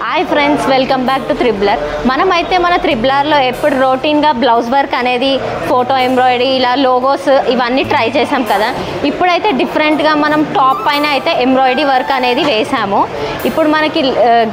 Hi friends, welcome back to triple R. మనమైతే మన త్రిబులర్లో ఎప్పుడు రొటీన్గా బ్లౌజ్ వర్క్ అనేది ఫోటో ఎంబ్రాయిడరీ ఇలా లోగోస్ ఇవన్నీ ట్రై చేసాం కదా. ఇప్పుడైతే డిఫరెంట్గా మనం టాప్ పైన అయితే ఎంబ్రాయిడరీ వర్క్ అనేది వేసాము. ఇప్పుడు మనకి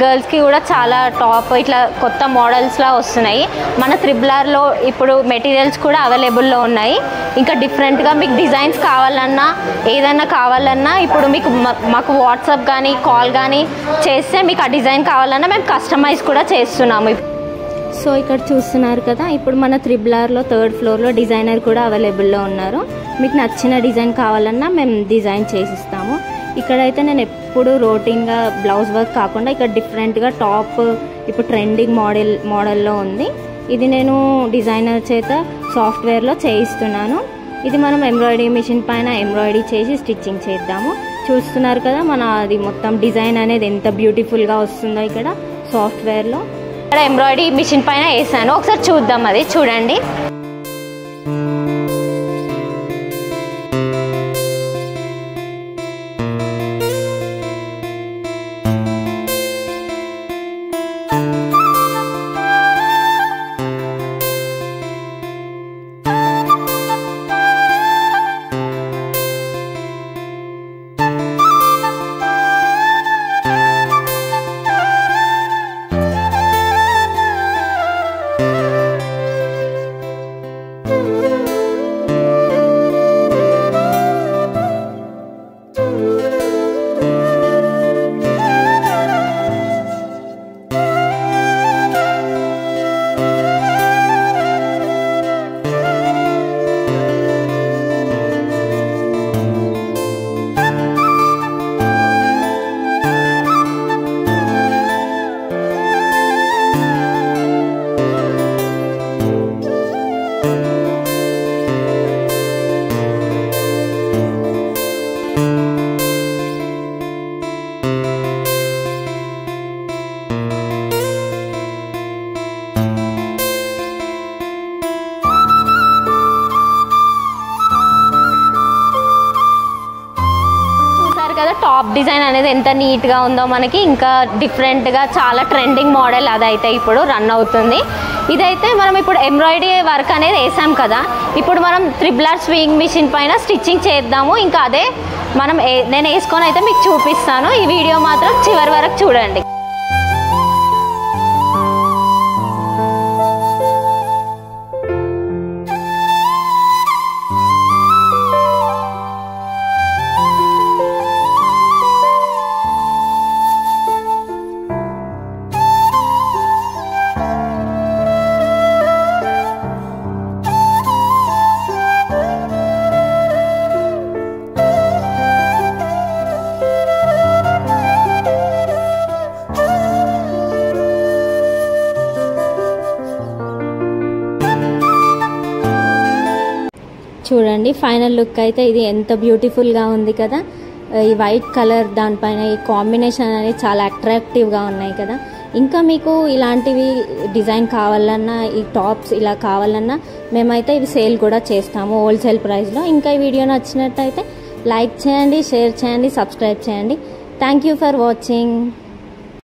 గర్ల్స్కి కూడా చాలా టాప్ ఇట్లా కొత్త మోడల్స్లా వస్తున్నాయి. మన త్రిబులర్లో ఇప్పుడు మెటీరియల్స్ కూడా అవైలబుల్లో ఉన్నాయి. ఇంకా డిఫరెంట్గా మీకు డిజైన్స్ కావాలన్నా ఏదైనా కావాలన్నా ఇప్పుడు మీకు మాకు వాట్సాప్ కానీ కాల్ కానీ చేస్తే మీకు ఆ డిజైన్ కావాలన్నా మేము కస్టమైజ్ కూడా చేస్తున్నాము. సో ఇక్కడ చూస్తున్నారు కదా, ఇప్పుడు మన త్రిబులర్లో 3rd ఫ్లోర్లో డిజైనర్ కూడా అవైలబుల్లో ఉన్నారు. మీకు నచ్చిన డిజైన్ కావాలన్నా మేము డిజైన్ చేసిస్తాము. ఇక్కడైతే నేను ఎప్పుడు రొటీన్గా బ్లౌజ్ వర్క్ కాకుండా ఇక్కడ డిఫరెంట్గా టాప్ ఇప్పుడు ట్రెండింగ్ మోడల్లో ఉంది. ఇది నేను డిజైనర్ చేత సాఫ్ట్వేర్లో చేయిస్తున్నాను. ఇది మనం ఎంబ్రాయిడరీ మిషన్ పైన ఎంబ్రాయిడరీ చేసి స్టిచ్చింగ్ చేద్దాము. చూస్తున్నారు కదా మన అది మొత్తం డిజైన్ అనేది ఎంత బ్యూటిఫుల్గా వస్తుందో ఇక్కడ సాఫ్ట్వేర్లో. ఇక్కడ ఎంబ్రాయిడరీ మిషన్ పైన వేసాను, ఒకసారి చూద్దాం. అది చూడండి. కదా టాప్ డిజైన్ అనేది ఎంత నీట్గా ఉందో మనకి. ఇంకా డిఫరెంట్గా చాలా ట్రెండింగ్ మోడల్ అదైతే ఇప్పుడు రన్ అవుతుంది. ఇదైతే మనం ఇప్పుడు ఎంబ్రాయిడరీ వర్క్ అనేది వేసాం కదా, ఇప్పుడు మనం త్రిబులర్ స్వింగ్ మిషన్ పైన స్టిచ్చింగ్ చేద్దాము. ఇంకా అదే మనం నేను వేసుకొని అయితే మీకు చూపిస్తాను. ఈ వీడియో మాత్రం చివరి వరకు చూడండి. చూడండి ఫైనల్ లుక్ అయితే ఇది ఎంత బ్యూటిఫుల్గా ఉంది కదా. ఈ వైట్ కలర్ దానిపైన ఈ కాంబినేషన్ అనేది చాలా అట్రాక్టివ్గా ఉన్నాయి కదా. ఇంకా మీకు ఇలాంటివి డిజైన్ కావాలన్నా ఈ టాప్స్ ఇలా కావాలన్నా మేమైతే ఇవి సేల్ కూడా చేస్తాము హోల్సేల్ ప్రైస్లో. ఇంకా ఈ వీడియో నచ్చినట్టయితే లైక్ చేయండి, షేర్ చేయండి, సబ్స్క్రైబ్ చేయండి. Thank you for watching.